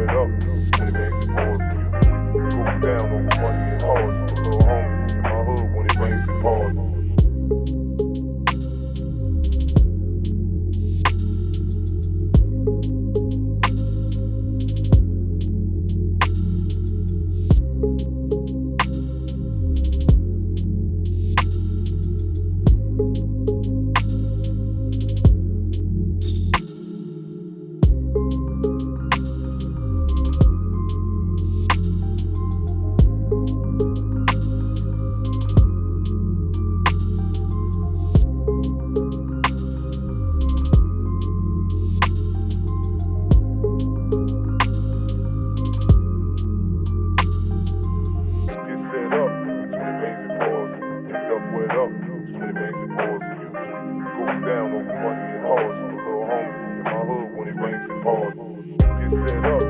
it up when it makes it pause for you. It goes down over money and cars for little homies in my hood when it rains and pours. Down over money and cars for little homies in my hood when it rains and pours. Get set up.